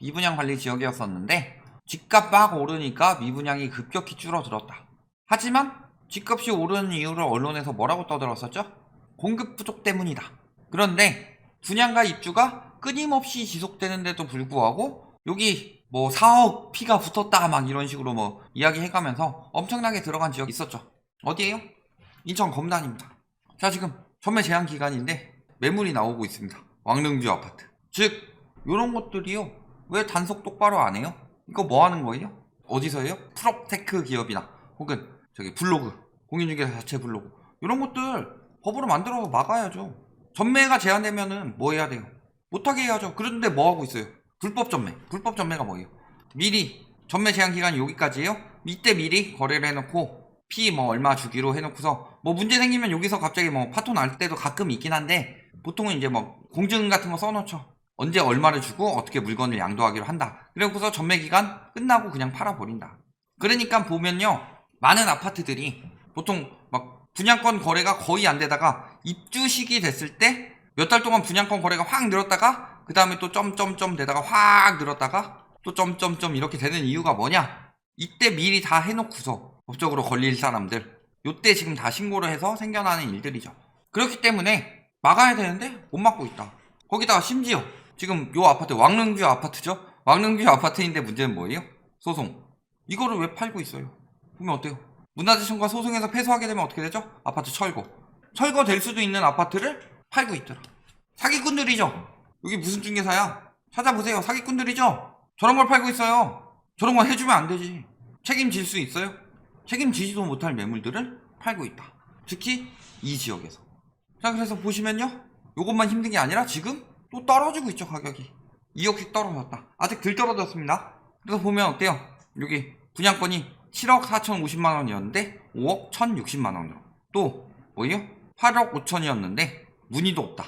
미분양 관리 지역이었었는데 집값 막 오르니까 미분양이 급격히 줄어들었다. 하지만 집값이 오르는 이유를 언론에서 뭐라고 떠들었었죠? 공급 부족 때문이다. 그런데 분양가 입주가 끊임없이 지속되는데도 불구하고 여기 뭐 4억 피가 붙었다 막 이런 식으로 뭐 이야기해가면서 엄청나게 들어간 지역이 있었죠. 어디에요? 인천 검단입니다. 자, 지금 전매 제한 기간인데 매물이 나오고 있습니다. 왕릉뷰 아파트. 즉 요런 것들이요, 왜 단속 똑바로 안 해요? 이거 뭐 하는 거예요? 어디서 해요? 프롭테크 기업이나 혹은 저기 블로그, 공인중개사 자체 블로그, 이런 것들 법으로 만들어서 막아야죠. 전매가 제한되면은 뭐 해야 돼요? 못하게 해야죠. 그런데 뭐 하고 있어요? 불법 전매. 불법 전매가 뭐예요? 미리 전매 제한 기간이 여기까지예요. 이때 미리 거래를 해놓고 피 뭐 얼마 주기로 해놓고서 뭐 문제 생기면 여기서 갑자기 뭐 파토 날 때도 가끔 있긴 한데, 보통은 이제 뭐 공증 같은 거 써놓죠. 언제 얼마를 주고 어떻게 물건을 양도하기로 한다. 그래놓고서 전매 기간 끝나고 그냥 팔아버린다. 그러니까 보면요, 많은 아파트들이 보통 막 분양권 거래가 거의 안 되다가 입주 시기 됐을 때 몇 달 동안 분양권 거래가 확 늘었다가 그 다음에 또 점점점 되다가 확 늘었다가 또 점점점 이렇게 되는 이유가 뭐냐? 이때 미리 다 해놓고서 법적으로 걸릴 사람들, 요때 지금 다 신고를 해서 생겨나는 일들이죠. 그렇기 때문에 막아야 되는데 못 막고 있다. 거기다가 심지어 지금 요 아파트 왕릉뷰 아파트죠. 왕릉뷰 아파트인데 문제는 뭐예요? 소송. 이거를 왜 팔고 있어요? 보면 어때요? 문화재청과 소송에서 패소하게 되면 어떻게 되죠? 아파트 철거. 철거될 수도 있는 아파트를 팔고 있더라. 사기꾼들이죠. 여기 무슨 중개사야? 찾아보세요. 사기꾼들이죠. 저런 걸 팔고 있어요. 저런 거 해주면 안 되지. 책임질 수 있어요? 책임지지도 못할 매물들을 팔고 있다. 특히 이 지역에서. 자, 그래서 보시면요, 요것만 힘든 게 아니라 지금 또 떨어지고 있죠. 가격이 2억씩 떨어졌다. 아직 덜 떨어졌습니다. 그래서 보면 어때요? 여기 분양권이 7억 4,050만원이었는데 5억 1,060만원으로, 또 뭐예요? 8억 5천이었는데 문의도 없다.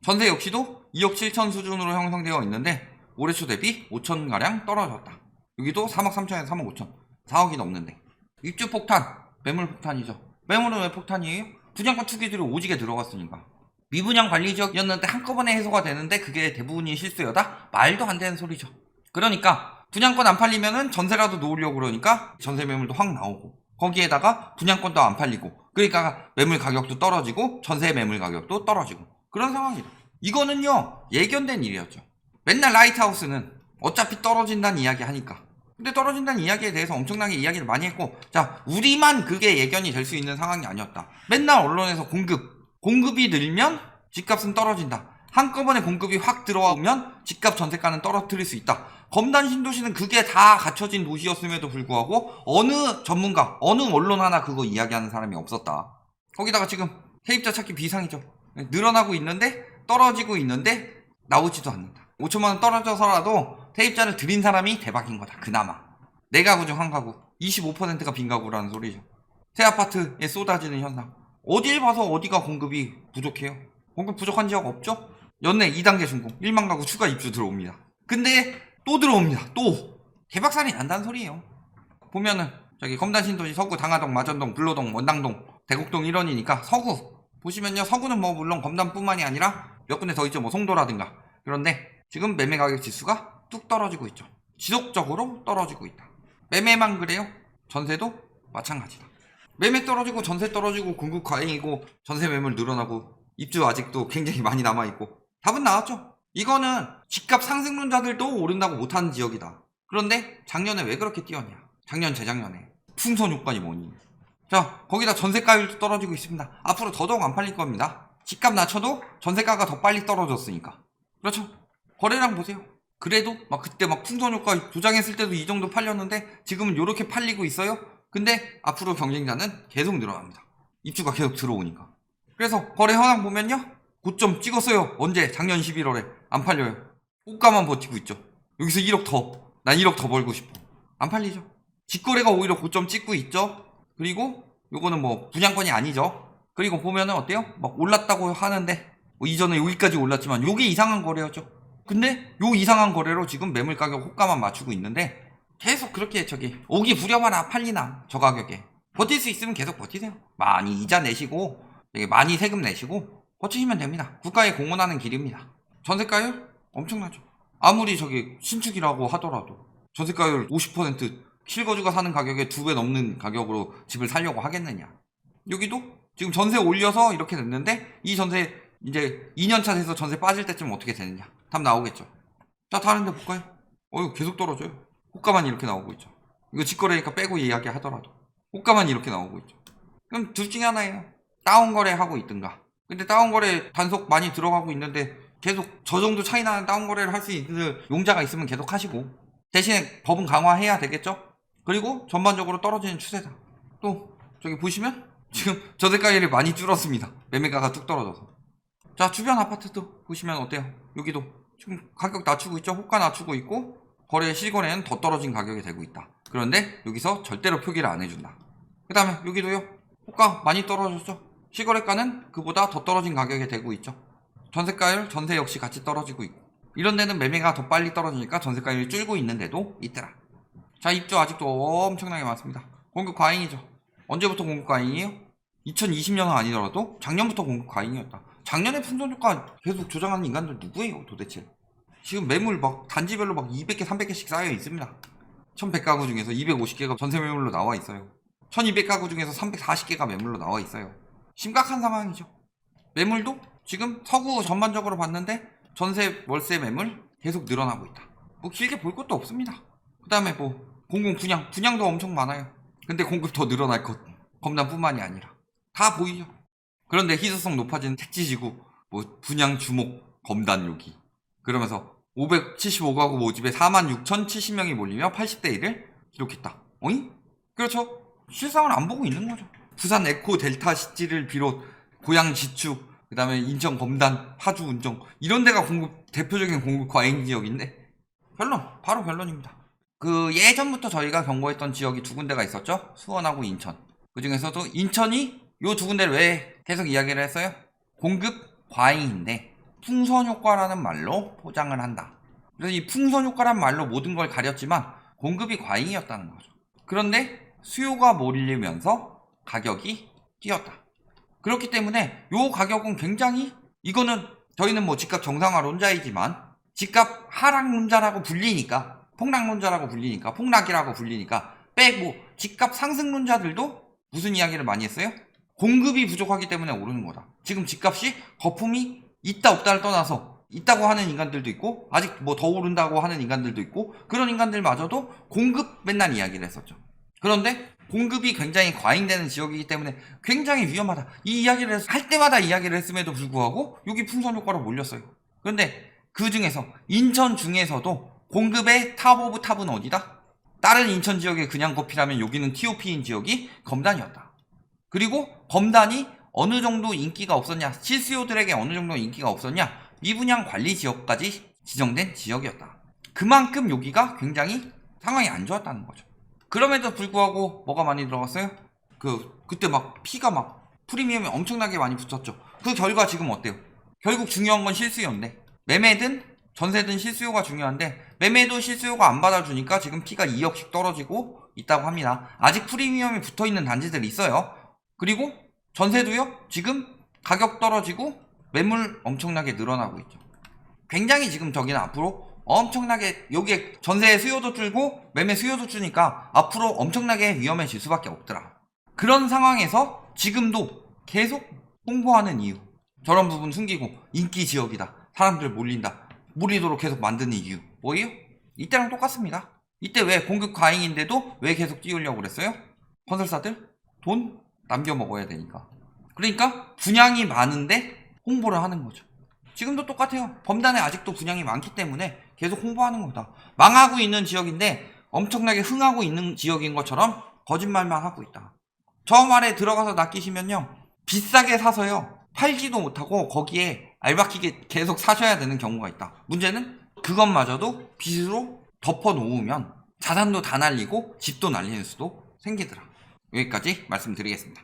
전세 역시도 2억 7천 수준으로 형성되어 있는데 올해 초 대비 5천가량 떨어졌다. 여기도 3억 3천에서 3억 5천, 4억이 넘는데. 입주 폭탄, 매물 폭탄이죠. 매물은 왜 폭탄이에요? 분양권 투기들이 오지게 들어갔으니까. 미분양 관리 지역이었는데 한꺼번에 해소가 되는데 그게 대부분이 실수여다? 말도 안 되는 소리죠. 그러니까 분양권 안 팔리면은 전세라도 놓으려고 그러니까 전세 매물도 확 나오고, 거기에다가 분양권도 안 팔리고, 그러니까 매물 가격도 떨어지고 전세 매물 가격도 떨어지고, 그런 상황이다. 이거는요, 예견된 일이었죠. 맨날 라이트하우스는 어차피 떨어진다는 이야기 하니까. 근데 떨어진다는 이야기에 대해서 엄청나게 이야기를 많이 했고, 자, 우리만 그게 예견이 될 수 있는 상황이 아니었다. 맨날 언론에서 공급이 늘면 집값은 떨어진다. 한꺼번에 공급이 확 들어오면 집값 전세가는 떨어뜨릴 수 있다. 검단 신도시는 그게 다 갖춰진 도시였음에도 불구하고 어느 전문가, 어느 언론 하나 그거 이야기하는 사람이 없었다. 거기다가 지금 세입자 찾기 비상이죠. 늘어나고 있는데 떨어지고 있는데 나오지도 않는다. 5천만원 떨어져서라도 세입자를 들인 사람이 대박인 거다. 그나마 네 가구 중 한 가구, 25%가 빈 가구라는 소리죠. 새 아파트에 쏟아지는 현상. 어딜 봐서 어디가 공급이 부족해요? 공급 부족한 지역 없죠? 연내 2단계 준공 1만 가구 추가 입주 들어옵니다. 근데 또 들어옵니다. 또 개박살이 난다는 소리예요. 보면은 저기 검단신도시 서구, 당하동, 마전동, 불로동, 원당동, 대곡동 일원이니까 서구 보시면요, 서구는 뭐 물론 검단뿐만이 아니라 몇 군데 더 있죠. 뭐 송도라든가. 그런데 지금 매매 가격 지수가 뚝 떨어지고 있죠. 지속적으로 떨어지고 있다. 매매만 그래요? 전세도 마찬가지다. 매매 떨어지고 전세 떨어지고 공급 과잉이고 전세 매물 늘어나고 입주 아직도 굉장히 많이 남아있고, 답은 나왔죠. 이거는 집값 상승론자들도 오른다고 못하는 지역이다. 그런데 작년에 왜 그렇게 뛰었냐? 작년 재작년에 풍선 효과니 뭐니. 자, 거기다 전세가율도 떨어지고 있습니다. 앞으로 더더욱 안 팔릴 겁니다. 집값 낮춰도 전세가가 더 빨리 떨어졌으니까. 그렇죠? 거래량 보세요. 그래도 막 그때 막 풍선 효과 조장했을 때도 이 정도 팔렸는데 지금은 이렇게 팔리고 있어요. 근데 앞으로 경쟁자는 계속 늘어납니다. 입주가 계속 들어오니까. 그래서 거래 현황 보면요, 고점 찍었어요. 언제? 작년 11월에. 안 팔려요. 호가만 버티고 있죠. 여기서 1억 더, 난 1억 더 벌고 싶어. 안 팔리죠. 직거래가 오히려 고점 찍고 있죠. 그리고 요거는 뭐 분양권이 아니죠. 그리고 보면은 어때요? 막 올랐다고 하는데 뭐 이전에 여기까지 올랐지만 요게 이상한 거래였죠. 근데 요 이상한 거래로 지금 매물 가격 호가만 맞추고 있는데 계속 그렇게 저기 오기 부려봐라 팔리나 저 가격에 버틸 수 있으면 계속 버티세요. 많이 이자 내시고 되게 많이 세금 내시고 버티시면 됩니다. 국가에 공헌하는 길입니다. 전세가율 엄청나죠. 아무리 저기 신축이라고 하더라도 전세가율 50% 실거주가 사는 가격에 2배 넘는 가격으로 집을 살려고 하겠느냐. 여기도 지금 전세 올려서 이렇게 됐는데 이 전세 이제 2년차 돼서 전세 빠질 때쯤 어떻게 되느냐. 답 나오겠죠. 자, 다른 데 볼까요? 이거 계속 떨어져요. 호가만 이렇게 나오고 있죠. 이거 직거래니까 빼고 이야기하더라도 호가만 이렇게 나오고 있죠. 그럼 둘 중에 하나예요. 다운거래 하고 있든가. 근데 다운거래 단속 많이 들어가고 있는데 계속 저 정도 차이 나는 다운거래를 할 수 있는 용자가 있으면 계속 하시고, 대신에 법은 강화해야 되겠죠. 그리고 전반적으로 떨어지는 추세다. 또 저기 보시면 지금 저대가율이 많이 줄었습니다. 매매가가 뚝 떨어져서. 자, 주변 아파트도 보시면 어때요? 여기도 지금 가격 낮추고 있죠. 호가 낮추고 있고 거래 실거래는 더 떨어진 가격이 되고 있다. 그런데 여기서 절대로 표기를 안 해준다. 그 다음에 여기도요. 호가 많이 떨어졌죠. 실거래가는 그보다 더 떨어진 가격이 되고 있죠. 전세가율, 전세 역시 같이 떨어지고 있고, 이런 데는 매매가 더 빨리 떨어지니까 전세가율이 줄고 있는 데도 있더라. 자, 입주 아직도 엄청나게 많습니다. 공급 과잉이죠. 언제부터 공급 과잉이에요? 2020년은 아니더라도 작년부터 공급 과잉이었다. 작년에 풍선효과 계속 조장하는 인간들 누구예요 도대체? 지금 매물 막 단지별로 막 200개 300개씩 쌓여 있습니다. 1100가구 중에서 250개가 전세 매물로 나와 있어요. 1200가구 중에서 340개가 매물로 나와 있어요. 심각한 상황이죠. 매물도 지금 서구 전반적으로 봤는데 전세 월세 매물 계속 늘어나고 있다. 뭐 길게 볼 것도 없습니다. 그 다음에 뭐 공공 분양도 엄청 많아요. 근데 공급 더 늘어날 것, 검단뿐만이 아니라 다 보이죠. 그런데 희소성 높아지는 택지지구, 뭐 분양 주목 검단 요기, 그러면서 575가구 모집에 46,070명이 몰리며 80대 1을 기록했다. 어이? 그렇죠. 실상을 안 보고 있는 거죠. 부산 에코 델타 시티를 비롯 고양 지축, 그 다음에 인천 검단, 파주 운정, 이런 데가 대표적인 공급 과잉 지역인데 변론, 바로 변론입니다. 그 예전부터 저희가 경고했던 지역이 두 군데가 있었죠. 수원하고 인천. 그 중에서도 인천이 요 두 군데를 왜 계속 이야기를 했어요? 공급 과잉인데 풍선 효과라는 말로 포장을 한다. 그래서 이 풍선 효과란 말로 모든 걸 가렸지만 공급이 과잉이었다는 거죠. 그런데 수요가 몰리면서 가격이 뛰었다. 그렇기 때문에 요 가격은 굉장히, 이거는 저희는 뭐 집값 정상화론자이지만 집값 하락론자라고 불리니까, 폭락론자라고 불리니까, 폭락이라고 불리니까 빼고 집값 상승론자들도 무슨 이야기를 많이 했어요? 공급이 부족하기 때문에 오르는 거다. 지금 집값이 거품이 있다 없다를 떠나서 있다고 하는 인간들도 있고 아직 뭐 더 오른다고 하는 인간들도 있고, 그런 인간들마저도 공급 맨날 이야기를 했었죠. 그런데 공급이 굉장히 과잉되는 지역이기 때문에 굉장히 위험하다. 이 이야기를 할 때마다 이야기를 했음에도 불구하고 여기 풍선 효과로 몰렸어요. 그런데 그 중에서 인천 중에서도 공급의 탑 오브 탑은 어디다? 다른 인천 지역의 그냥 커피라면 여기는 TOP인 지역이 검단이었다. 그리고 검단이 어느 정도 인기가 없었냐, 실수요들에게 어느 정도 인기가 없었냐, 미분양 관리 지역까지 지정된 지역이었다. 그만큼 여기가 굉장히 상황이 안 좋았다는 거죠. 그럼에도 불구하고 뭐가 많이 들어갔어요? 그때 막 피가 막 프리미엄이 엄청나게 많이 붙었죠. 그 결과 지금 어때요? 결국 중요한 건 실수요인데, 매매든 전세든 실수요가 중요한데 매매도 실수요가 안 받아주니까 지금 피가 2억씩 떨어지고 있다고 합니다. 아직 프리미엄이 붙어있는 단지들이 있어요. 그리고 전세도요, 지금 가격 떨어지고 매물 엄청나게 늘어나고 있죠. 굉장히 지금 저기는 앞으로 엄청나게, 여기에 전세 수요도 줄고 매매 수요도 주니까 앞으로 엄청나게 위험해질 수밖에 없더라. 그런 상황에서 지금도 계속 홍보하는 이유, 저런 부분 숨기고 인기 지역이다, 사람들 몰리도록 계속 만드는 이유 뭐예요? 이때랑 똑같습니다. 이때 왜 공급 과잉인데도 왜 계속 띄우려고 그랬어요? 건설사들 돈 남겨 먹어야 되니까. 그러니까 분양이 많은데 홍보를 하는 거죠. 지금도 똑같아요. 범단에 아직도 분양이 많기 때문에 계속 홍보하는 거다. 망하고 있는 지역인데 엄청나게 흥하고 있는 지역인 것처럼 거짓말만 하고 있다. 저 말에 들어가서 낚이시면요, 비싸게 사서요 팔지도 못하고 거기에 알박히게 계속 사셔야 되는 경우가 있다. 문제는 그것마저도 빚으로 덮어 놓으면 자산도 다 날리고 집도 날리는 수도 생기더라. 여기까지 말씀드리겠습니다.